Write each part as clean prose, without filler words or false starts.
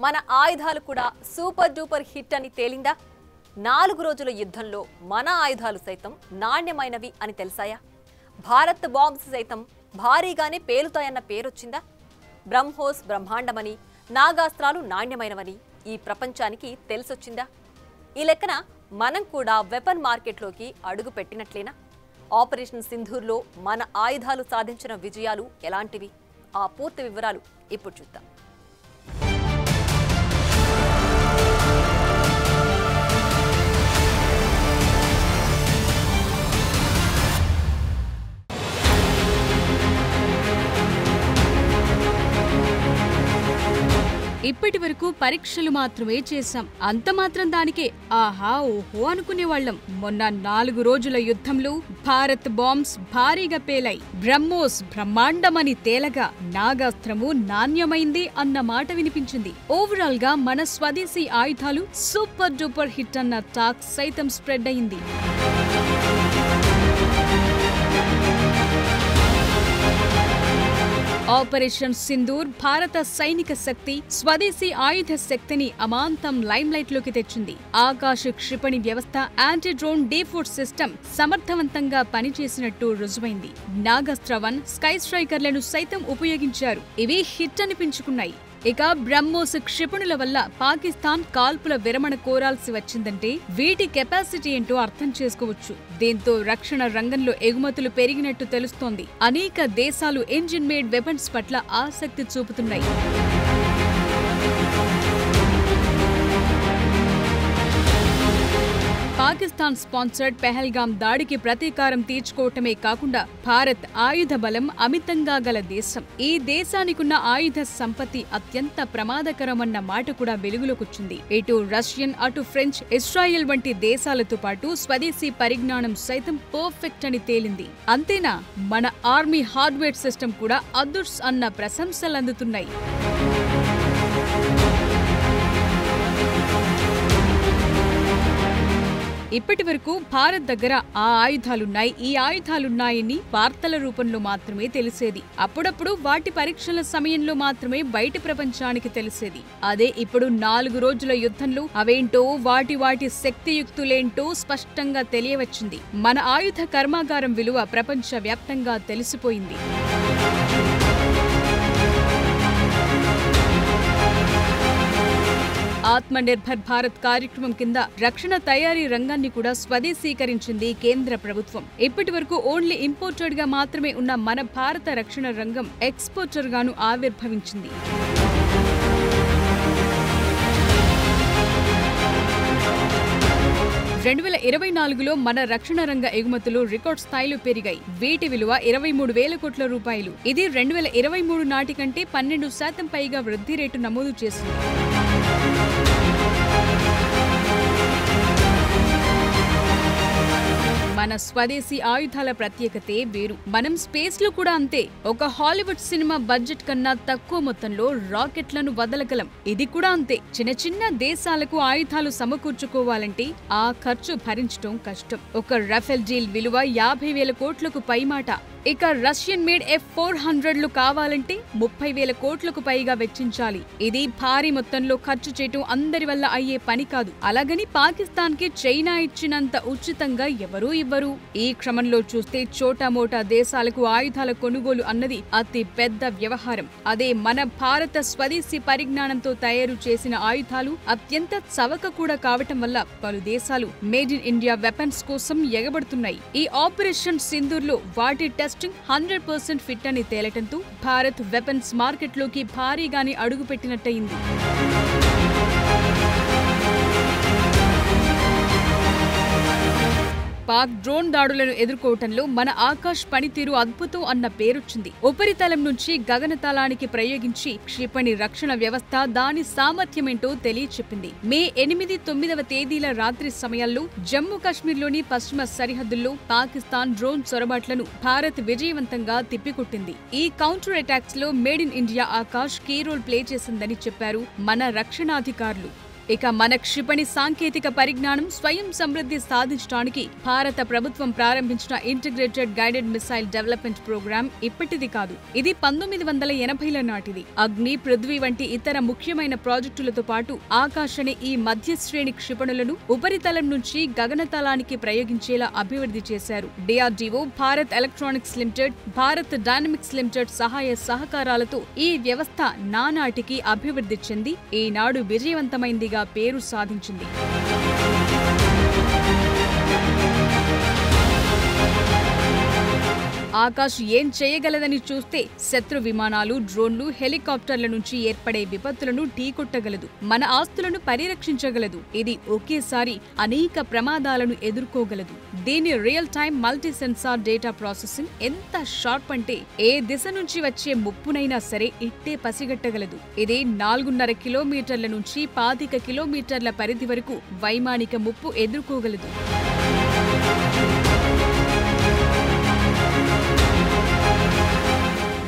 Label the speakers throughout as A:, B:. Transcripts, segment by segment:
A: మన ఆయుధాలు కూడా సూపర్ డూపర్ హిట్ అని తేలిందా? 4 రోజుల యుద్ధంలో మన ఆయుధాలు సైతం నాణ్యమైనవి అని తెలిసాయా? భారత్ బాంబ్స్ సైతం భారీగానే పేలుతాయన్న పేరొచ్చిందా? బ్రహ్మోస్ బ్రహ్మాండమని, నాగాస్త్రాలు నాణ్యమైనవని ఈ ప్రపంచానికి తెలిసొచ్చిందా? ఈ లెక్కన మనం కూడా వెపన్ మార్కెట్లోకి అడుగు పెట్టినట్లేనా? ఆపరేషన్ సింధూర్లో మన ఆయుధాలు సాధించిన విజయాలు ఎలాంటివి? ఆ పూర్తి వివరాలు ఇప్పుడు చూద్దాం.
B: ఇప్పటి వరకు పరీక్షలు మాత్రమే చేశాం. అంత మాత్రం దానికే ఆహా ఓహో అనుకునేవాళ్లం. మొన్న 4 రోజుల యుద్ధంలో భారత్ బాంబ్స్ భారీగా పేలాయి. బ్రహ్మోస్ బ్రహ్మాండమని తేలగా నాగాస్త్రము నాణ్యమైంది అన్న మాట వినిపించింది. ఓవరాల్ గా మన స్వదేశీ ఆయుధాలు సూపర్ డూపర్ హిట్ అన్న టాక్ సైతం స్ప్రెడ్ అయింది. ఆపరేషన్ సింధూర్ భారత సైనిక శక్తి, స్వదేశీ ఆయుధ శక్తిని అమాంతం లైమ్లైట్ లోకి తెచ్చింది. ఆకాశ క్షిపణి వ్యవస్థ, యాంటీ డ్రోన్ డీఫోర్స్ సిస్టమ్ సమర్థవంతంగా పనిచేసినట్టు రుజువైంది. నాగాస్త్ర 1, స్కై స్ట్రైకర్లను సైతం ఉపయోగించారు. ఇవి హిట్ అనిపించుకున్నాయి. ఇక బ్రహ్మోస్ క్షిపణుల వల్ల పాకిస్తాన్ కాల్పుల విరమణ కోరాల్సి వచ్చిందంటే వీటి కెపాసిటీ ఏంటో అర్థం చేసుకోవచ్చు. దీంతో రక్షణ రంగంలో ఎగుమతులు పెరిగినట్టు తెలుస్తోంది. అనేక దేశాలు ఇంజిన్ మేడ్ వెపన్స్ పట్ల ఆసక్తి చూపుతున్నాయి. పాకిస్తాన్ స్పాన్సర్డ్ పెహల్గాం దాడికి ప్రతీకారం తీర్చుకోవటమే కాకుండా భారత్ ఆయుధ బలం అమితంగా గల దేశం. ఈ దేశానికున్న ఆయుధ సంపత్తి అత్యంత ప్రమాదకరమన్న మాట కూడా వెలుగులోకొచ్చింది. ఇటు రష్యన్, అటు ఫ్రెంచ్, ఇజ్రాయెల్ వంటి దేశాలతో పాటు స్వదేశీ పరిజ్ఞానం సైతం పర్ఫెక్ట్ అని తేలింది. అంతేనా, మన ఆర్మీ హార్డ్వేర్ సిస్టమ్ కూడా అదుర్స్ అన్న ప్రశంసలందుతున్నాయి. ఇప్పటి వరకు భారత్ దగ్గర ఆ ఆయుధాలున్నాయి, ఈ ఆయుధాలున్నాయని వార్తల రూపంలో మాత్రమే తెలిసేది. అప్పుడప్పుడు వాటి పరీక్షల సమయంలో మాత్రమే బయటి ప్రపంచానికి తెలిసేది. అదే ఇప్పుడు 4 రోజుల యుద్ధంలో అవేంటో, వాటి శక్తియుక్తులేంటో స్పష్టంగా తెలియవచ్చింది. మన ఆయుధ కర్మాగారం విలువ ప్రపంచ వ్యాప్తంగా తెలిసిపోయింది. ఆత్మ నిర్భర్ భారత్ కార్యక్రమం కింద రక్షణ తయారీ రంగాన్ని కూడా స్వదేశీకరించింది కేంద్ర ప్రభుత్వం. ఇప్పటి వరకు ఓన్లీ ఇంపోర్టెడ్ గా మాత్రమే ఉన్న మన భారత రక్షణ రంగం ఎక్స్పోర్టర్ గాను ఆవిర్భవించింది. 2024లో మన రక్షణ రంగ ఎగుమతులు రికార్డ్ స్థాయిలో పెరిగాయి. వీటి విలువ 23,000 కోట్ల రూపాయలు. ఇది 2023 నాటి కంటే 12% పైగా వృద్ధి రేటు నమోదు చేసింది. మన స్వదేశీ ఆయుధాల ప్రత్యేకతే వేరు. మనం స్పేస్ లో కూడా అంతే. ఒక హాలీవుడ్ సినిమా బడ్జెట్ కన్నా తక్కువ మొత్తంలో రాకెట్లను వదలగలం. ఇది కూడా అంతే. చిన్న దేశాలకు ఆయుధాలు సమకూర్చుకోవాలంటే ఆ ఖర్చు భరించడం కష్టం. ఒక రఫేల్ డీల్ విలువ 50,000 కోట్లకు పైమాట. ఇక రష్యన్ మేడ్ F-400లు కావాలంటే 30,000 కోట్లకు పైగా వెచ్చించాలి. ఇది భారీ మొత్తంలో ఖర్చు చేయటం అందరి వల్ల అయ్యే పని కాదు. అలాగని పాకిస్తాన్ కి చైనా ఇచ్చినంత ఉచితంగా ఎవరూ ఇవ్వరు. ఈ క్రమంలో చూస్తే చోటామోటా దేశాలకు ఆయుధాల కొనుగోలు అన్నది అతి పెద్ద వ్యవహారం. అదే మన భారత స్వదేశీ పరిజ్ఞానంతో తయారు చేసిన ఆయుధాలు అత్యంత చవక కూడా కావటం వల్ల పలు దేశాలు మేడ్ ఇన్ ఇండియా వెపన్స్ కోసం ఎగబడుతున్నాయి. ఈ ఆపరేషన్ సింధూర్లో వాటి టెస్టింగ్ 100% ఫిట్ అని తేలటంతో భారత్ వెపన్స్ మార్కెట్లోకి భారీగానే అడుగుపెట్టినట్టయింది. పాక్ డ్రోన్ దాడులను ఎదుర్కోవటంలో మన ఆకాశ్ పనితీరు అద్భుతం అన్న పేరొచ్చింది. ఉపరితలం నుంచి గగనతలానికి ప్రయోగించి క్షిపణి రక్షణ వ్యవస్థ దాని సామర్థ్యమేంటో తెలియచెప్పింది. మే 8, 9వ తేదీల రాత్రి సమయాల్లో జమ్మూ కాశ్మీర్లోని పశ్చిమ సరిహద్దుల్లో పాకిస్తాన్ డ్రోన్ చొరబాట్లను భారత్ విజయవంతంగా తిప్పికొట్టింది. ఈ కౌంటర్ అటాక్స్ లో made in India Akash key role play చేసిందని చెప్పారు మన రక్షణాధికారులు. ఇక మన క్షిపణి సాంకేతిక పరిజ్ఞానం స్వయం సమృద్ధి సాధించడానికి భారత ప్రభుత్వం ప్రారంభించిన integrated guided missile development programme ఇప్పటిది కాదు. ఇది 1980ల నాటిది. అగ్ని, పృథ్వీ వంటి ఇతర ముఖ్యమైన ప్రాజెక్టులతో పాటు ఆకాశ్ అనే ఈ మధ్యశ్రేణి క్షిపణులను ఉపరితలం నుంచి గగనతలానికి ప్రయోగించేలా అభివృద్ధి చేశారు. DRDO, Bharat electronics limited, Bharat dynamics limited సహాయ సహకారాలతో ఈ వ్యవస్థ నానాటికి అభివృద్ధి చెంది ఈనాడు విజయవంతమైందిగా పేరు సాధించింది. ఆకాశ్ ఏం చేయగలదని చూస్తే శత్రు విమానాలు, డ్రోన్లు, హెలికాప్టర్ల నుంచి ఏర్పడే విపత్తులను ఢీకొట్టగలదు. మన ఆస్తులను పరిరక్షించగలదు. ఇది ఒకేసారి అనేక ప్రమాదాలను ఎదుర్కోగలదు. దీని real time multi sensor data processing ఎంత షార్ప్ అంటే ఏ దిశ నుంచి వచ్చే ముప్పునైనా సరే ఇట్టే పసిగట్టగలదు. ఇది 4.5 కిలోమీటర్ల నుంచి 25 కిలోమీటర్ల పరిధి వరకు వైమానిక ముప్పు ఎదుర్కోగలదు.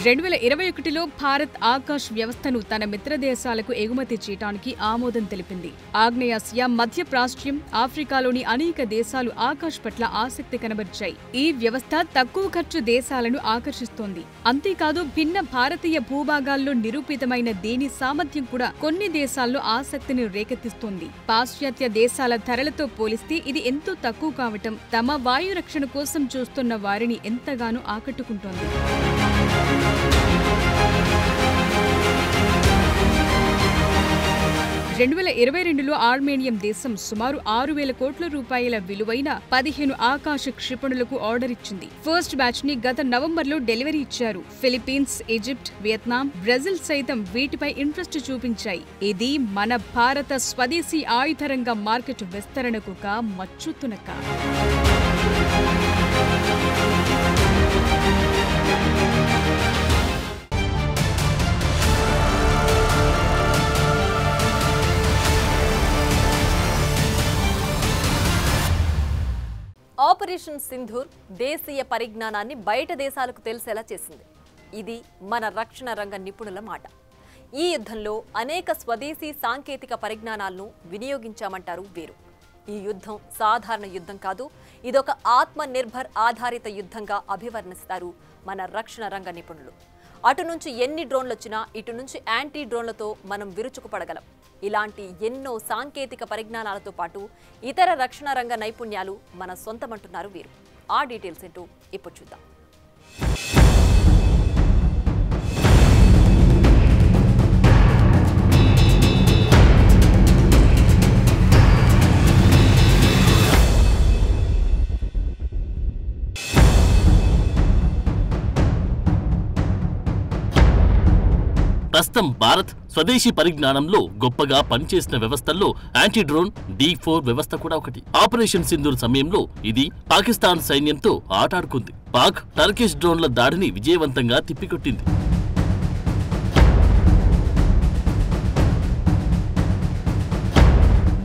B: 2021లో భారత్ ఆకాశ్ వ్యవస్థను తన మిత్ర దేశాలకు ఎగుమతి చేయడానికి ఆమోదం తెలిపింది. ఆగ్నేయాసియా, మధ్యప్రాచ్యం, ఆఫ్రికాలోని అనేక దేశాలు ఆకాశ్ పట్ల ఆసక్తి కనబరిచాయి. ఈ వ్యవస్థ తక్కువ ఖర్చు దేశాలను ఆకర్షిస్తోంది. అంతేకాదు భిన్న భారతీయ భూభాగాల్లో నిరూపితమైన దీని సామర్థ్యం కూడా కొన్ని దేశాల్లో ఆసక్తిని రేకెత్తిస్తోంది. పాశ్చాత్య దేశాల ధరలతో పోలిస్తే ఇది ఎంతో తక్కువ కావటం తమ వాయు రక్షణ కోసం చూస్తున్న వారిని ఎంతగానో ఆకట్టుకుంటోంది. 2022లో ఆర్మేనియం దేశం సుమారు 6,000 కోట్ల రూపాయల విలువైన 15 ఆకాశ క్షిపణులకు ఆర్డర్ ఇచ్చింది. ఫస్ట్ బ్యాచ్ ని గత నవంబర్లో డెలివరీ ఇచ్చారు. ఫిలిప్పీన్స్, ఈజిప్ట్, వియత్నాం, బ్రెజిల్ సైతం వీటిపై ఇంట్రెస్ట్ చూపించాయి. ఇది మన భారత స్వదేశీ ఆయుధ రంగ మార్కెట్ విస్తరణకు ఒక మచ్చుతునక.
A: ఆపరేషన్ సింధూర్ దేశీయ పరిజ్ఞానాన్ని బయట దేశాలకు తెలిసేలా చేసింది. ఇది మన రక్షణ రంగ నిపుణుల మాట. ఈ యుద్ధంలో అనేక స్వదేశీ సాంకేతిక పరిజ్ఞానాలను వినియోగించామంటారు వీరు. ఈ యుద్ధం సాధారణ యుద్ధం కాదు, ఇదొక ఆత్మ నిర్భర్ ఆధారిత యుద్ధంగా అభివర్ణిస్తారు మన రక్షణ రంగ నిపుణులు. అటు నుంచి ఎన్ని డ్రోన్లు వచ్చినా ఇటు నుంచి యాంటీ డ్రోన్లతో మనం విరుచుకుపడగలం. ఇలాంటి ఎన్నో సాంకేతిక పరిజ్ఞానాలతో పాటు ఇతర రక్షణ రంగ నైపుణ్యాలు మన సొంతమంటున్నారు వీరు. ఆ డీటెయిల్స్ ఏంటో ఇప్పుడు చూద్దాం.
C: ప్రస్తుతం భారత్ స్వదేశీ పరిజ్ఞానంలో గొప్పగా పనిచేసిన వ్యవస్థల్లో యాంటీ డ్రోన్ D4 వ్యవస్థ కూడా ఒకటి. ఆపరేషన్ సింధూర్ సమయంలో ఇది పాకిస్తాన్ సైన్యంతో ఆటాడుకుంది. పాక్ టర్కిష్ డ్రోన్ల దాడిని విజయవంతంగా తిప్పికొట్టింది.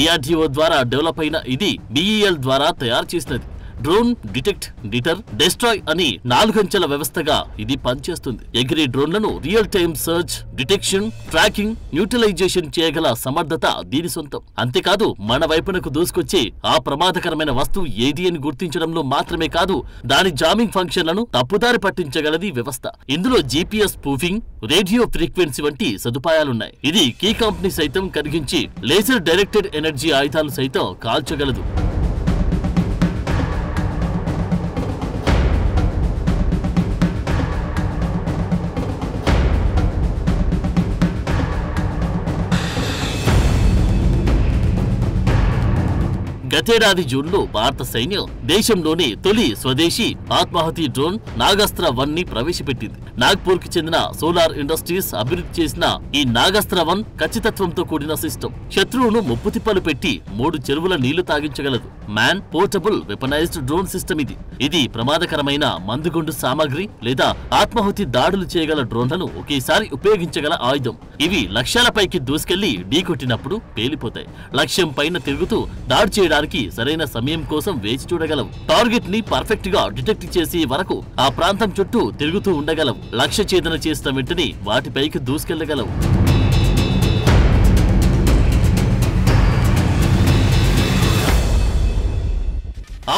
C: DRDO ద్వారా డెవలప్ అయిన ఇది BEL ద్వారా తయారు చేసినది. డ్రోన్ డిటెక్ట్, డిటర్, డెస్ట్రాయ్ అని 4 అంచెల వ్యవస్థగా ఇది పనిచేస్తుంది. ఎగిరే డ్రోన్లను real time search, detection, tracking, neutralisation చేయగల సమర్థత దీని సొంతం. అంతేకాదు మన వైపునకు దూసుకొచ్చే ఆ ప్రమాదకరమైన వస్తువు ఏది అని గుర్తించడంలో మాత్రమే కాదు, దాని జామింగ్ ఫంక్షన్లను తప్పుదారి పట్టించగలది వ్యవస్థ. ఇందులో GPS స్పూఫింగ్, రేడియో ఫ్రీక్వెన్సీ వంటి సదుపాయాలున్నాయి. ఇది కీ కంపెనీ సైతం కరిగించి లేజర్ డైరెక్టెడ్ ఎనర్జీ ఆయుధాలు సైతం కాల్చగలదు. గతేడాది జూన్లో భారత సైన్యం దేశంలోని తొలి స్వదేశీ ఆత్మాహుతి డ్రోన్ నాగాస్త్ర 1 ని ప్రవేశపెట్టింది. నాగ్పూర్ కి చెందిన సోలార్ ఇండస్ట్రీస్ అభివృద్ధి చేసిన ఈ నాగాస్త్ర 1 ఖచ్చితత్వంతో కూడిన సిస్టమ్ శత్రువును ముప్పుతిప్పలు పెట్టి 3 చెరువుల నీళ్లు తాగించగలదు. Man portable weaponised drone system ఇది ప్రమాదకరమైన మందుగుండు సామాగ్రి లేదా ఆత్మాహుతి దాడులు చేయగల డ్రోన్లను ఒకేసారి ఉపయోగించగల ఆయుధం. ఇవి లక్ష్యాలపైకి దూసుకెళ్లి ఢీకొట్టినప్పుడు పేలిపోతాయి. లక్ష్యం పైన తిరుగుతూ దాడి చేయడానికి సరైన సమయం కోసం వేచి చూడగలవు. టార్గెట్ ని పర్ఫెక్ట్ గా డిటెక్ట్ చేసే వరకు ఆ ప్రాంతం చుట్టూ తిరుగుతూ ఉండగలవు. లక్ష్య ఛేదన చేసిన వెంటనే వాటిపైకి దూసుకెళ్లగలవు.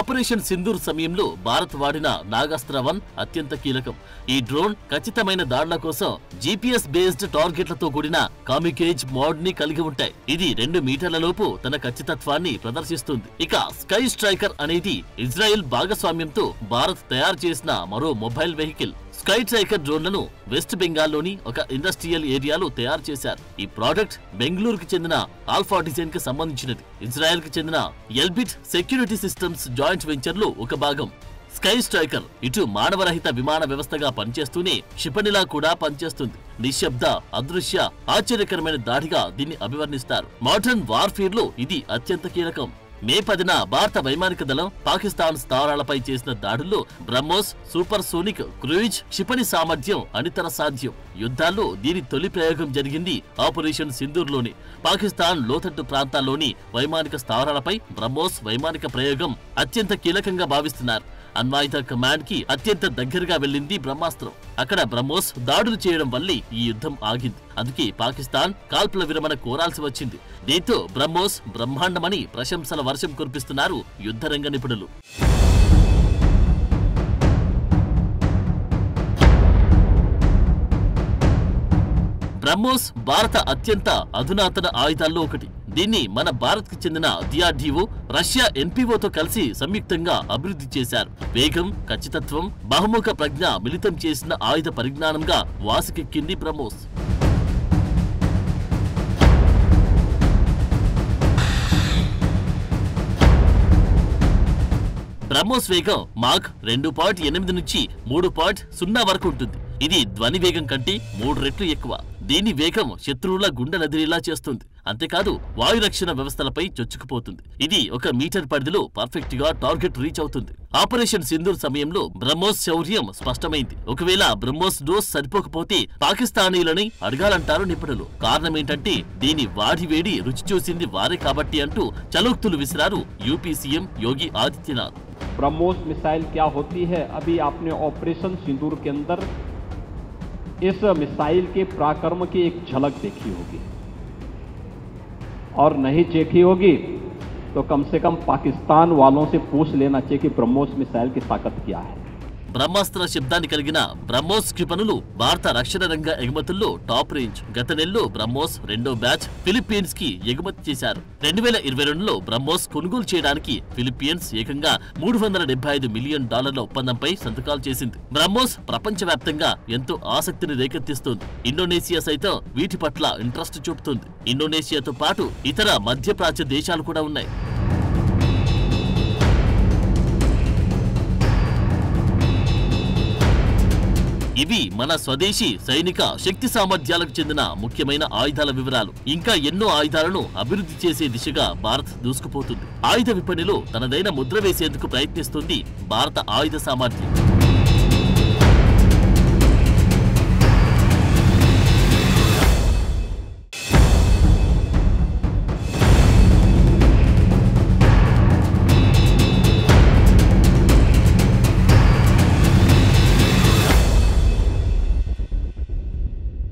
C: ఆపరేషన్ సింధూర్ సమయంలో భారత్ వాడిన నాగాస్త్ర-1 అత్యంత కీలకం. ఈ డ్రోన్ ఖచ్చితమైన దాడుల కోసం GPS బేస్డ్ టార్గెట్లతో కూడిన కామికేజ్ మోడ్ ని కలిగి ఉంటాయి. ఇది 2 మీటర్ల లోపు తన ఖచ్చితత్వాన్ని ప్రదర్శిస్తుంది. ఇక స్కై స్ట్రైకర్ అనేది ఇజ్రాయెల్ భాగస్వామ్యంతో భారత్ తయారు చేసిన మరో మొబైల్ వెహికల్. స్కై స్ట్రైకర్ డ్రోన్లను వెస్ట్ బెంగాల్లోని ఒక ఇండస్ట్రియల్ ఏరియాలో తయారు చేశారు. ఈ ప్రాజెక్ట్ బెంగళూరుకు చెందిన ఆల్ఫా డిజైన్ కి సంబంధించినది. ఇజ్రాయెల్ కి చెందిన Elbit security systems joint venture లో ఒక భాగం. స్కై స్ట్రైకర్ ఇటు మానవరహిత విమాన వ్యవస్థగా పనిచేస్తూనే క్షిపణిలా కూడా పనిచేస్తుంది. నిశ్శబ్ద, అదృశ్య, ఆశ్చర్యకరమైన దాడిగా దీన్ని అభివర్ణిస్తారు. మోడర్న్ వార్ఫేర్ లో ఇది అత్యంత కీలకం. మే 10న భారత వైమానిక దళం పాకిస్తాన్ స్థావరాలపై చేసిన దాడుల్లో బ్రహ్మోస్ సూపర్ సోనిక్ క్రూయిజ్ క్షిపణి సామర్థ్యం అనితర సాధ్యం. యుద్ధాల్లో దీని తొలి ప్రయోగం జరిగింది ఆపరేషన్ సింధూర్లోని. పాకిస్తాన్ లోతట్టు ప్రాంతాల్లోని వైమానిక స్థావరాలపై బ్రహ్మోస్ వైమానిక ప్రయోగం అత్యంత కీలకంగా భావిస్తున్నారు. అణ్వాయుధ కమాండ్ కి అత్యంత దగ్గరగా వెళ్లింది బ్రహ్మాస్త్రం. అక్కడ బ్రహ్మోస్ దాడులు చేయడం వల్లే ఈ యుద్ధం ఆగింది. అందుకే పాకిస్తాన్ కాల్పుల విరమణ కోరాల్సి వచ్చింది. దీంతో బ్రహ్మోస్ బ్రహ్మాండమని ప్రశంసల వర్షం కురిపిస్తున్నారు యుద్ధరంగ నిపుణులు. బ్రహ్మోస్ భారత అత్యంత అధునాతన ఆయుధాల్లో ఒకటి. దీన్ని మన భారత్ కి చెందిన DRDO, రష్యా NPOతో కలిసి సంయుక్తంగా అభివృద్ధి చేశారు. వేగం, ఖచ్చితత్వం, బహుముఖ ప్రజ్ఞ మిళితం చేసిన ఆయుధ పరిజ్ఞానంగా వాసికెక్కింది బ్రహ్మోస్. బ్రహ్మోస్ వేగం మాక్ 2.8 నుంచి 3.0 వరకు ఉంటుంది. ఇది ధ్వని వేగం కంటే 3 రెట్లు ఎక్కువ. దీని వేగం శత్రువుల గుండెలదిరేలా చేస్తుంది. అంతేకాదు వాయు రక్షణ వ్యవస్థలపై చొచ్చుకుపోతుంది. ఇది 1 మీటర్ పరిధిలో పర్ఫెక్ట్ గా టార్గెట్ రీచ్ అవుతుంది. ఆపరేషన్ సింధూర్ సమయంలో బ్రహ్మోస్ శౌర్యం స్పష్టమైంది. ఒకవేళ బ్రహ్మోస్ డోస్ సరిపోకపోతే పాకిస్తానీయులని అడగాలంటారు నిపుణులు. కారణం ఏంటంటే దీని వాడి వేడి రుచి చూసింది వారే కాబట్టి అంటూ చలోక్తులు విసిరారు UP CM Yogi Adityanath.
D: BrahMos missile क्या होती है, अभी आपने ऑपरेशन सिंदूर के अंदर इस मिसाइल के पराक्रम की एक झलक देखी होगी, और नहीं देखी होगी तो कम से कम पाकिस्तान वालों से पूछ लेना चाहिए कि ब्रह्मोस मिसाइल की ताकत क्या है।
C: బ్రహ్మాస్త్ర శబ్దాన్ని కలిగిన బ్రహ్మోస్ క్షిపణులు భారత రక్షణ రంగ ఎగుమతుల్లో టాప్ రేంజ్. గత నెలలో బ్రహ్మోస్ 2వ బ్యాచ్ ఫిలిప్పీన్స్ కి ఎగుమతి చేశారు. 2022లో బ్రహ్మోస్ కొనుగోలు చేయడానికి ఫిలిప్పీన్స్ ఏకంగా $375 మిలియన్ ఒప్పందంపై సంతకాలు చేసింది. బ్రహ్మోస్ ప్రపంచవ్యాప్తంగా ఎంతో ఆసక్తిని రేకెత్తిస్తుంది. ఇండోనేషియా సైతం వీటి పట్ల ఇంట్రెస్ట్ చూపుతుంది. ఇండోనేషియాతో పాటు ఇతర మధ్యప్రాచ్య దేశాలు కూడా ఉన్నాయి. ఇవి మన స్వదేశీ సైనిక శక్తి సామర్థ్యాలకు చెందిన ముఖ్యమైన ఆయుధాల వివరాలు. ఇంకా ఎన్నో ఆయుధాలను అభివృద్ధి చేసే దిశగా భారత్ దూసుకుపోతుంది. ఆయుధ విపణిలో తనదైన ముద్ర వేసేందుకు ప్రయత్నిస్తుంది భారత ఆయుధ సామర్థ్యం.